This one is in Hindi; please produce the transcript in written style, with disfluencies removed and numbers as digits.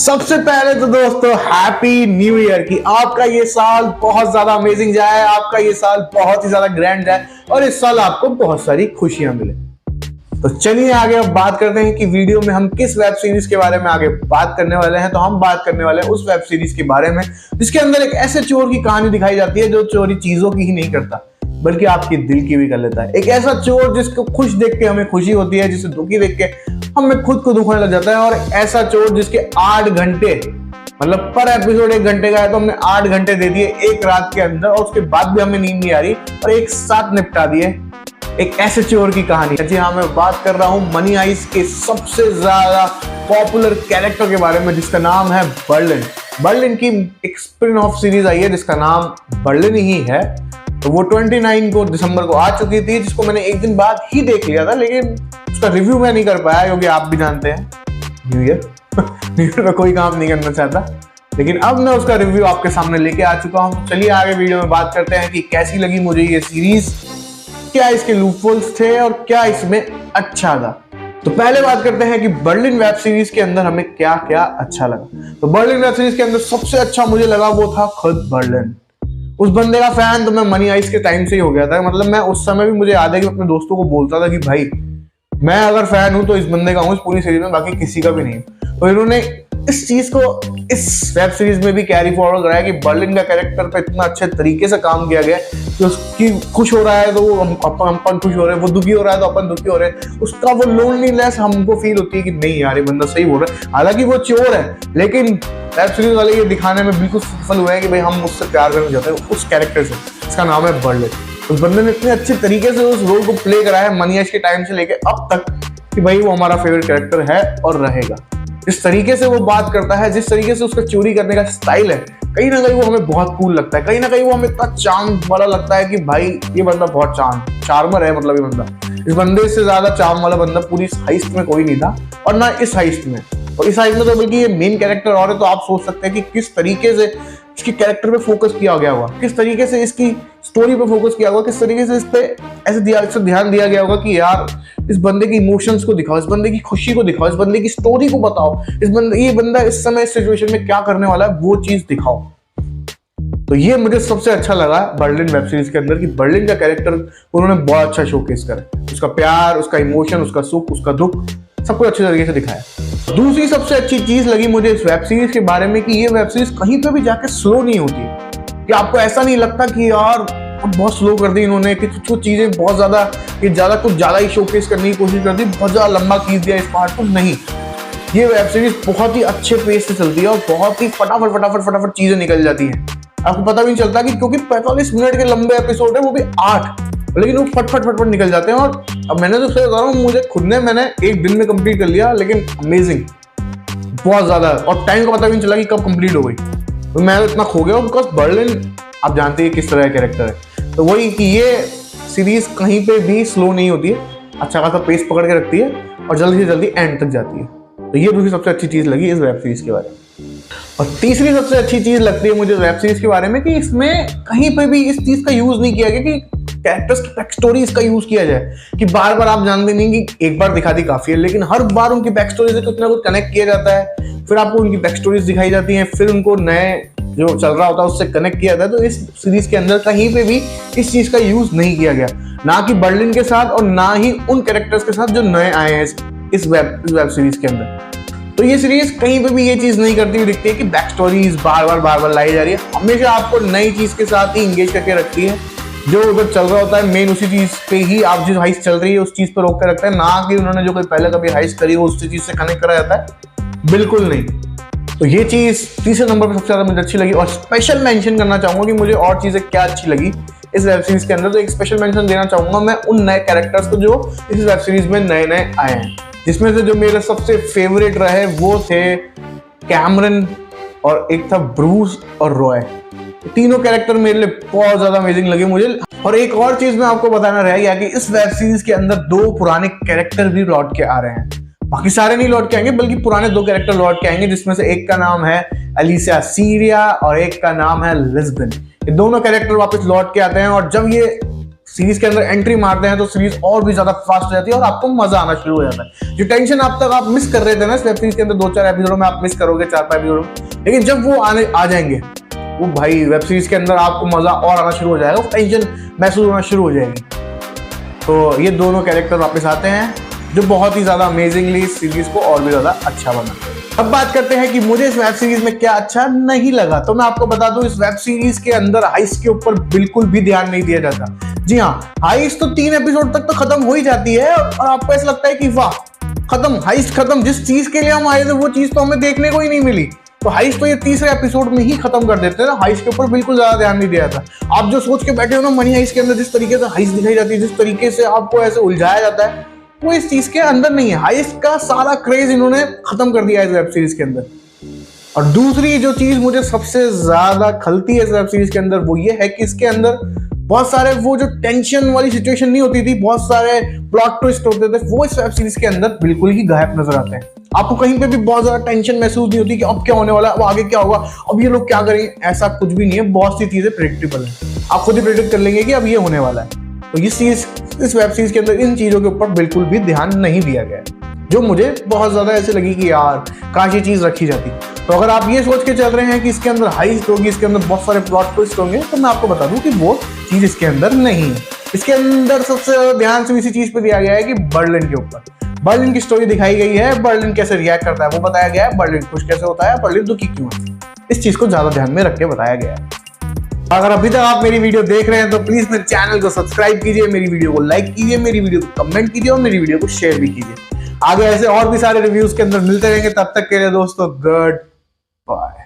सबसे पहले तो दोस्तों हैप्पी न्यू ईयर की आपका ये साल बहुत ज्यादा अमेजिंग जाए, आपका ये साल बहुत ही ज्यादा ग्रैंड जाए और इस साल आपको बहुत सारी खुशियां मिले। तो चलिए आगे अब बात करते हैं कि वीडियो में हम किस वेब सीरीज के बारे में आगे बात करने वाले हैं। तो हम बात करने वाले हैं उस वेब सीरीज के बारे में जिसके अंदर एक ऐसे चोर की कहानी दिखाई जाती है जो चोरी चीजों की ही नहीं करता बल्कि आपके दिल की भी कर लेता है। एक ऐसा चोर जिसको खुश देख के हमें खुशी होती है, जिसे दुखी देख के हमें खुद को दुख होने लग जाता है, और ऐसा चोर जिसके 8 घंटे मतलब पर एपिसोड 1 घंटे का है तो हमने 8 घंटे दे दिए एक रात के अंदर और उसके बाद भी हमें नींद नहीं आ रही और एक साथ निपटा दिए। एक ऐसे चोर की कहानी। जी हाँ, मैं बात कर रहा हूँ मनी हाइस्ट के सबसे ज्यादा पॉपुलर कैरेक्टर के बारे में जिसका नाम है बर्लिन। बर्लिन की एक स्पिन ऑफ सीरीज आई है जिसका नाम बर्लिन ही है। तो वो 29 को दिसंबर को आ चुकी थी, जिसको मैंने एक दिन बाद ही देख लिया था, लेकिन उसका रिव्यू मैं नहीं कर पाया क्योंकि आप भी जानते हैं न्यू ईयर में कोई काम नहीं करना चाहता। लेकिन अब मैं उसका रिव्यू आपके सामने लेके आ चुका हूँ। चलिए आगे वीडियो में बात करते हैं कि कैसी लगी मुझे ये सीरीज, क्या इसके लूपहोल्स थे और क्या इसमें अच्छा था। तो पहले बात करते हैं कि बर्लिन वेब सीरीज के अंदर हमें क्या क्या अच्छा लगा। तो बर्लिन वेब सीरीज के अंदर सबसे अच्छा मुझे लगा वो था खुद बर्लिन। उस बंदे का फैन तो मैं मनी हाइस्ट के टाइम से ही हो गया था। मतलब मैं उस समय भी, मुझे याद है कि अपने दोस्तों को बोलता था कि भाई मैं अगर फैन हूं तो इस बंदे का हूं, इस पूरी सीरीज में, बाकी किसी का भी नहीं। तो इन्होंने इस चीज को इस वेब सीरीज में भी कैरी फॉरवर्ड कराया कि बर्लिन का कैरेक्टर पे इतना अच्छे तरीके से काम किया गया कि उसकी खुश हो रहा है तो अपन खुश हो रहे हैं, वो दुखी हो रहा है तो अपन दुखी हो रहे हैं। उसका वो लोनलीनेस हमको फील होती है कि नहीं यार ये बंदा सही बोल रहा है। हालांकि वो चोर है लेकिन वेब सीरीज वाले ये दिखाने में बिल्कुल सफल हुए हैं कि भाई हम उससे प्यार करना चाहते हैं उस कैरेक्टर से। इसका नाम है बर्लिन। उस बंदे ने इतने अच्छे तरीके से उस रोल को प्ले कराया है मनी हाइस्ट के टाइम से लेके अब तक कि भाई वो हमारा फेवरेट कैरेक्टर है और रहेगा। जिस तरीके से वो बात करता है, जिस तरीके से उसका चोरी करने का स्टाइल है, कहीं ना कहीं वो हमें बहुत कूल लगता है। कहीं ना कहीं वो हमें इतना चार्म वाला लगता है कि भाई ये बंदा बहुत चार्मर है। मतलब ये बंदा, इस बंदे से ज्यादा चार्म वाला बंदा पूरी इस हाइस्ट में कोई नहीं था और ना इस हाइस्ट में। और इस हाइस्ट में तो बल्कि ये मेन कैरेक्टर और है। तो आप सोच सकते हैं कि किस तरीके से इसके कैरेक्टर पे फोकस किया गया होगा, किस तरीके से इसकी स्टोरी पे फोकस किया होगा, किस तरीके से इस पे ऐसे ध्यान दिया गया होगा कि यार इस बंदे के इमोशंस को दिखाओ, इस बंदे की खुशी को दिखाओ, इस बंदे की स्टोरी को बताओ, ये बंदा इस समय इस सिचुएशन में क्या करने वाला है वो चीज दिखाओ। तो ये मुझे सबसे अच्छा लगा बर्लिन वेब सीरीज के अंदर कि बर्लिन का कैरेक्टर उन्होंने बहुत अच्छा शोकेस करा। उसका प्यार, उसका इमोशन, उसका सुख, उसका दुख, सब कुछ अच्छे तरीके से दिखाया। दूसरी सबसे अच्छी चीज लगी मुझे इस वेब सीरीज के बारे में कि ये वेब सीरीज कहीं पे भी जाके स्लो नहीं होती है। कि आपको ऐसा नहीं लगता कि यार बहुत स्लो कर दी इन्होंने, कि कुछ चीजें बहुत कुछ ज्यादा ही शोकेस करने की कोशिश कर दी, बहुत ज्यादा लंबा खींच दिया इस पार्ट को। नहीं, ये वेब सीरीज बहुत ही अच्छे पेस से चलती है और बहुत ही फटाफट चीजें निकल जाती है। आपको पता भी नहीं चलता कि क्योंकि 45 मिनट के लंबे एपिसोड है, वो भी 8, लेकिन वो फटफट निकल जाते हैं। और अब मैंने तो बता रहा हूँ, मुझे खुद ने मैंने एक दिन में कंप्लीट कर लिया, लेकिन अमेजिंग बहुत ज्यादा, और टाइम का पता भी नहीं चला कि कब कंप्लीट हो गई। तो मैं इतना खो गया बिकॉज बर्लिन आप जानते हैं किस तरह का कैरेक्टर है। तो वही कि ये सीरीज कहीं पे भी स्लो नहीं होती है, अच्छा खासा पेस पकड़ के रखती है और जल्दी से जल्दी एंड तक जाती है। तो ये दूसरी सबसे अच्छी चीज लगी इस वेब सीरीज के बारे में। और तीसरी सबसे अच्छी चीज लगती है मुझे वेब सीरीज के बारे में कि इसमें कहीं पे भी इस चीज का यूज नहीं किया गया कि कैरेक्टर्स की बैक स्टोरी इसका यूज किया जाए कि बार बार आप जानते नहीं कि एक बार दिखा दी काफी है, लेकिन हर बार उनकी बैक स्टोरी से कुछ ना कुछ कनेक्ट किया जाता है। फिर आपको उनकी बैक स्टोरीज दिखाई जाती हैं, फिर उनको नए जो चल रहा होता है उससे कनेक्ट किया जाता है। तो इस सीरीज के अंदर कहीं पे भी इस चीज का यूज नहीं किया गया, ना कि बर्लिन के साथ और ना ही उन कैरेक्टर्स के साथ जो नए आए हैं इस वेब सीरीज के अंदर। तो ये सीरीज कहीं पे भी ये चीज नहीं करती हुई दिखती है कि बैक स्टोरीज बार बार लाई जा रही है। हमेशा आपको नई चीज के साथ ही इंगेज करके रखती है। जो उधर चल रहा होता है मेन उसी चीज पे ही, आप जिस हाइस्ट चल रही है उस चीज पर रोक कर रखता है, ना कि उन्होंने जो कोई पहले कभी हाइस्ट करी हो उसी चीज से कनेक्ट करा जाता है, बिल्कुल नहीं। तो ये चीज तीसरे नंबर पर सबसे ज्यादा मुझे अच्छी लगी। और स्पेशल मेंशन करना चाहूंगा कि मुझे और चीजें क्या अच्छी लगी इस वेब सीरीज के अंदर। तो एक स्पेशल मेंशन देना चाहूंगा मैं उन नए कैरेक्टर्स को जो इस वेब सीरीज में नए आए हैं, जिसमें से जो मेरे सबसे फेवरेट रहे वो थे कैमरन और एक था ब्रूस और रॉय। तीनों कैरेक्टर मेरे लिए बहुत ज्यादा अमेजिंग लगे मुझे। और एक और चीज मैं आपको बताना रह गया कि इस वेब सीरीज के अंदर 2 पुराने कैरेक्टर भी लौट के आ रहे हैं। बाकी सारे नहीं लौट के आएंगे बल्कि पुराने 2 कैरेक्टर लौट के आएंगे, जिसमें से एक का नाम है अलीसिया सीरिया और एक का नाम है लिस्बन। ये दोनों कैरेक्टर वापस लौट के आते हैं और जब ये सीरीज के अंदर एंट्री मारते हैं तो सीरीज और भी ज्यादा फास्ट हो जाती है और आपको मजा आना शुरू हो जाता है। जो टेंशन अब तक आप मिस कर रहे थे ना इस वेब सीरीज के अंदर 2-4 एपिसोडों में आप मिस करोगे, 4-5 एपिसोड में, लेकिन जब वो आ जाएंगे वो भाई वेब सीरीज के अंदर आपको मजा और आना शुरू हो जाएगा, टेंशन महसूस होना शुरू हो जाएगी। तो ये दोनों कैरेक्टर वापस आते हैं जो बहुत ही ज्यादा अमेजिंगली इस सीरीज को और भी ज्यादा अच्छा बनाते हैं। अब बात करते हैं कि मुझे इस वेब सीरीज में क्या अच्छा नहीं लगा। तो मैं आपको बता दूं, इस वेब सीरीज के अंदर हाइस्ट के ऊपर बिल्कुल भी ध्यान नहीं दिया जाता। जी हाँ, हाइस्ट तो 3 एपिसोड तक तो खत्म हो ही जाती है और आपको ऐसा लगता है कि वाह खत्म, हाइस्ट खत्म, जिस चीज के लिए हम आए थे वो चीज तो हमें देखने को ही नहीं मिली। तो हाइस्ट तो ये तीसरे एपिसोड में ही खत्म कर देते हैं ना, हाइस्ट के ऊपर बिल्कुल ज्यादा ध्यान नहीं दिया जाता। आप जो सोच के बैठे हो ना मनी हाइस्ट के अंदर जिस तरीके से हाइस्ट दिखाई जाती है, जिस तरीके से आपको ऐसे उलझाया जाता है, वो इस चीज के अंदर नहीं है। हाइस्ट का सारा क्रेज इन्होंने खत्म कर दिया है इस वेब सीरीज के अंदर। और दूसरी जो चीज मुझे सबसे ज्यादा खलती है इस वेब सीरीज के अंदर वो ये है कि इसके अंदर बहुत सारे वो जो टेंशन वाली सिचुएशन नहीं होती थी, बहुत सारे प्लॉट ट्विस्ट होते थे, वो इस वेब सीरीज के अंदर बिल्कुल ही गायब नजर आते हैं। आपको कहीं पे भी बहुत ज्यादा टेंशन महसूस नहीं होती कि अब क्या होने वाला है, अब आगे क्या होगा, अब ये लोग क्या करेंगे, ऐसा कुछ भी नहीं है। बहुत सी चीजें प्रेडिक्टेबल है, आप खुद ही प्रेडिक्ट कर लेंगे कि अब ये होने वाला है। तो इस वेब सीरीज के अंदर इन चीजों के ऊपर बिल्कुल भी ध्यान नहीं दिया गया, जो मुझे बहुत ज्यादा ऐसे लगी कि यार काश ये चीज रखी जाती। तो अगर आप ये सोच के चल रहे हैं कि इसके अंदर हाइस्ट होगी, इसके अंदर बहुत सारे प्लॉट ट्विस्ट होंगे, तो मैं आपको बता दूं कि वो चीज इसके अंदर नहीं है। इसके अंदर सबसे ज्यादा ध्यान से इसी चीज पे दिया गया है कि बर्लिन के ऊपर, बर्लिन की स्टोरी दिखाई गई है, बर्लिन कैसे रिएक्ट करता है वो बताया गया है, बर्लिन खुश कैसे होता है, बर्लिन दुखी क्यों है, इस चीज को ज्यादा ध्यान में रख के बताया गया है। अगर अभी तक आप मेरी वीडियो देख रहे हैं तो प्लीज मेरे चैनल को सब्सक्राइब कीजिए, मेरी वीडियो को लाइक कीजिए, मेरी वीडियो को कमेंट कीजिए और मेरी वीडियो को शेयर भी कीजिए। आगे ऐसे और भी सारे रिव्यूज के अंदर मिलते रहेंगे, तब तक के लिए दोस्तों गुड बाय।